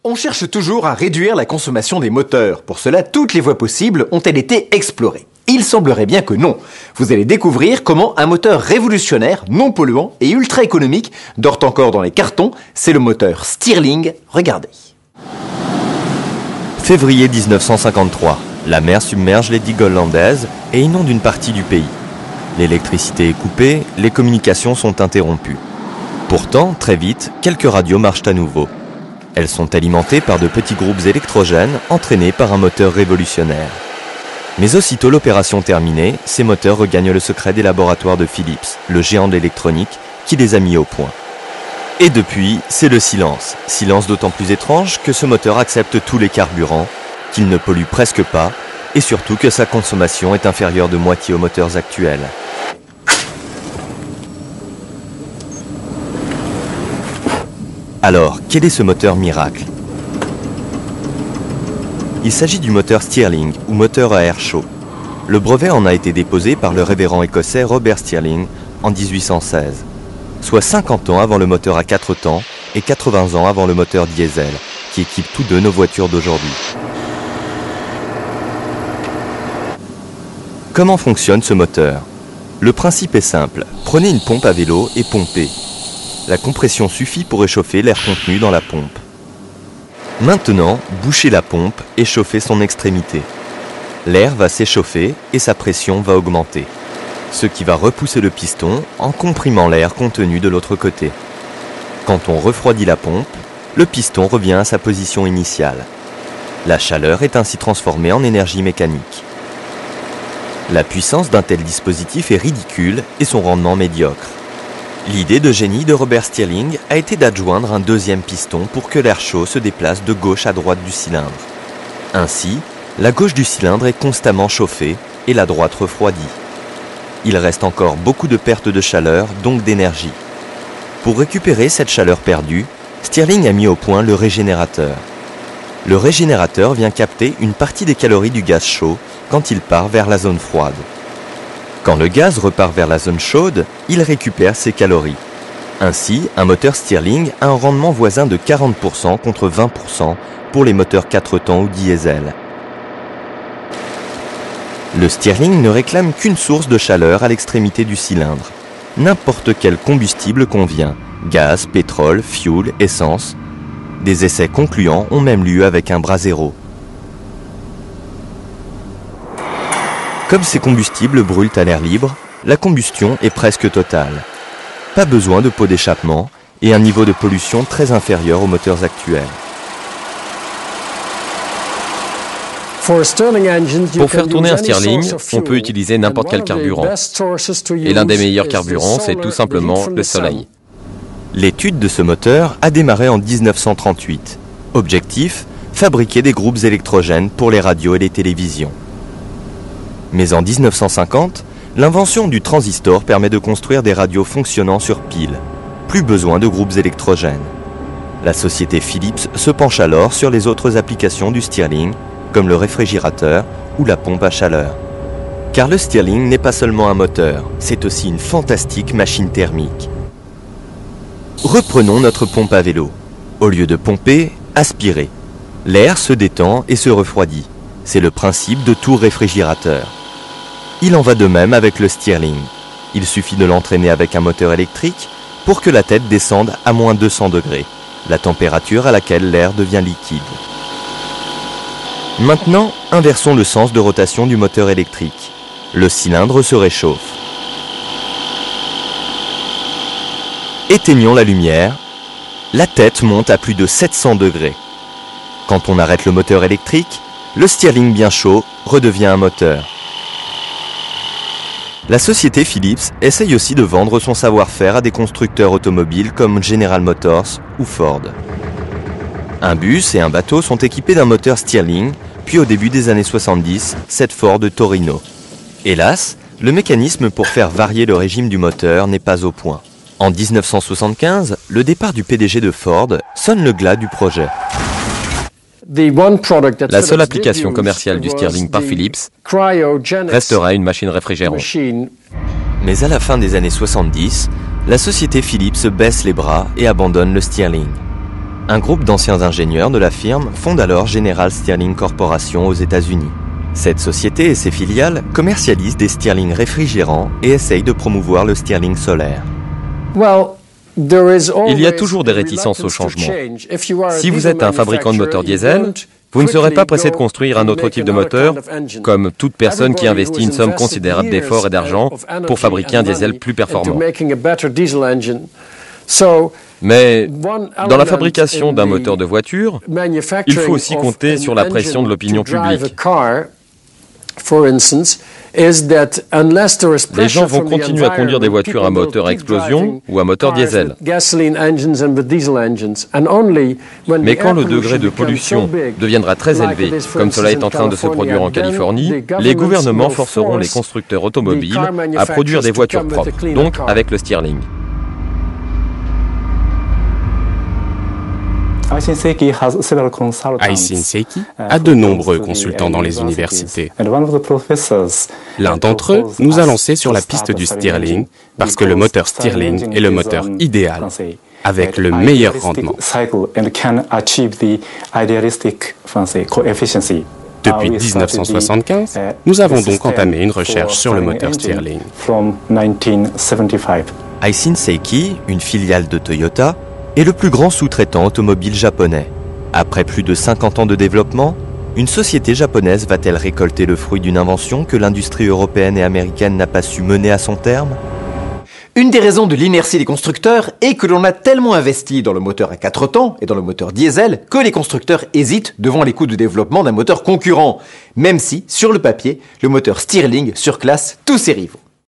On cherche toujours à réduire la consommation des moteurs. Pour cela, toutes les voies possibles ont-elles été explorées. Il semblerait bien que non. Vous allez découvrir comment un moteur révolutionnaire, non polluant et ultra économique dort encore dans les cartons. C'est le moteur Stirling. Regardez. Février 1953. La mer submerge les digues hollandaises et inonde une partie du pays. L'électricité est coupée, les communications sont interrompues. Pourtant, très vite, quelques radios marchent à nouveau. Elles sont alimentées par de petits groupes électrogènes entraînés par un moteur révolutionnaire. Mais aussitôt l'opération terminée, ces moteurs regagnent le secret des laboratoires de Philips, le géant de l'électronique, qui les a mis au point. Et depuis, c'est le silence. Silence d'autant plus étrange que ce moteur accepte tous les carburants, qu'il ne pollue presque pas, et surtout que sa consommation est inférieure de moitié aux moteurs actuels. Alors, quel est ce moteur miracle ? Il s'agit du moteur Stirling, ou moteur à air chaud. Le brevet en a été déposé par le révérend écossais Robert Stirling en 1816, soit 50 ans avant le moteur à 4 temps et 80 ans avant le moteur diesel, qui équipe tous deux nos voitures d'aujourd'hui. Comment fonctionne ce moteur ? Le principe est simple, prenez une pompe à vélo et pompez. La compression suffit pour réchauffer l'air contenu dans la pompe. Maintenant, bouchez la pompe et chauffez son extrémité. L'air va s'échauffer et sa pression va augmenter, ce qui va repousser le piston en comprimant l'air contenu de l'autre côté. Quand on refroidit la pompe, le piston revient à sa position initiale. La chaleur est ainsi transformée en énergie mécanique. La puissance d'un tel dispositif est ridicule et son rendement médiocre. L'idée de génie de Robert Stirling a été d'adjoindre un deuxième piston pour que l'air chaud se déplace de gauche à droite du cylindre. Ainsi, la gauche du cylindre est constamment chauffée et la droite refroidie. Il reste encore beaucoup de pertes de chaleur, donc d'énergie. Pour récupérer cette chaleur perdue, Stirling a mis au point le régénérateur. Le régénérateur vient capter une partie des calories du gaz chaud quand il part vers la zone froide. Quand le gaz repart vers la zone chaude, il récupère ses calories. Ainsi, un moteur Stirling a un rendement voisin de 40% contre 20% pour les moteurs 4 temps ou diesel. Le Stirling ne réclame qu'une source de chaleur à l'extrémité du cylindre. N'importe quel combustible convient, gaz, pétrole, fioul, essence. Des essais concluants ont même lieu avec un brasero. Comme ces combustibles brûlent à l'air libre, la combustion est presque totale. Pas besoin de pot d'échappement et un niveau de pollution très inférieur aux moteurs actuels. Pour faire tourner un Stirling, on peut utiliser n'importe quel carburant. Et l'un des meilleurs carburants, c'est tout simplement le soleil. L'étude de ce moteur a démarré en 1938. Objectif, fabriquer des groupes électrogènes pour les radios et les télévisions. Mais en 1950, l'invention du transistor permet de construire des radios fonctionnant sur piles. Plus besoin de groupes électrogènes. La société Philips se penche alors sur les autres applications du Stirling, comme le réfrigérateur ou la pompe à chaleur. Car le Stirling n'est pas seulement un moteur, c'est aussi une fantastique machine thermique. Reprenons notre pompe à vélo. Au lieu de pomper, aspirer. L'air se détend et se refroidit. C'est le principe de tout réfrigérateur. Il en va de même avec le Stirling. Il suffit de l'entraîner avec un moteur électrique pour que la tête descende à moins 200 degrés, la température à laquelle l'air devient liquide. Maintenant, inversons le sens de rotation du moteur électrique. Le cylindre se réchauffe. Éteignons la lumière. La tête monte à plus de 700 degrés. Quand on arrête le moteur électrique, le Stirling bien chaud redevient un moteur. La société Philips essaye aussi de vendre son savoir-faire à des constructeurs automobiles comme General Motors ou Ford. Un bus et un bateau sont équipés d'un moteur Stirling, puis au début des années 70, cette Ford Torino. Hélas, le mécanisme pour faire varier le régime du moteur n'est pas au point. En 1975, le départ du PDG de Ford sonne le glas du projet. La seule application commerciale du Stirling par Philips restera une machine réfrigérante. Mais à la fin des années 70, la société Philips baisse les bras et abandonne le Stirling. Un groupe d'anciens ingénieurs de la firme fonde alors General Stirling Corporation aux États-Unis. Cette société et ses filiales commercialisent des Stirling réfrigérants et essayent de promouvoir le Stirling solaire. Il y a toujours des réticences au changement. Si vous êtes un fabricant de moteurs diesel, vous ne serez pas pressé de construire un autre type de moteur, comme toute personne qui investit une somme considérable d'efforts et d'argent pour fabriquer un diesel plus performant. Mais dans la fabrication d'un moteur de voiture, il faut aussi compter sur la pression de l'opinion publique. Les gens vont continuer à conduire des voitures à moteur à explosion ou à moteur diesel. Mais quand le degré de pollution deviendra très élevé, comme cela est en train de se produire en Californie, les gouvernements forceront les constructeurs automobiles à produire des voitures propres, donc avec le Stirling. Aisin Seiki a de nombreux consultants dans les universités. L'un d'entre eux nous a lancés sur la piste du Stirling parce que le moteur Stirling est le moteur idéal, avec le meilleur rendement. Depuis 1975, nous avons donc entamé une recherche sur le moteur Stirling. Aisin Seiki, une filiale de Toyota, est le plus grand sous-traitant automobile japonais. Après plus de 50 ans de développement, une société japonaise va-t-elle récolter le fruit d'une invention que l'industrie européenne et américaine n'a pas su mener à son terme ? Une des raisons de l'inertie des constructeurs est que l'on a tellement investi dans le moteur à 4 temps et dans le moteur diesel que les constructeurs hésitent devant les coûts de développement d'un moteur concurrent, même si, sur le papier, le moteur Stirling surclasse tous ses rivaux.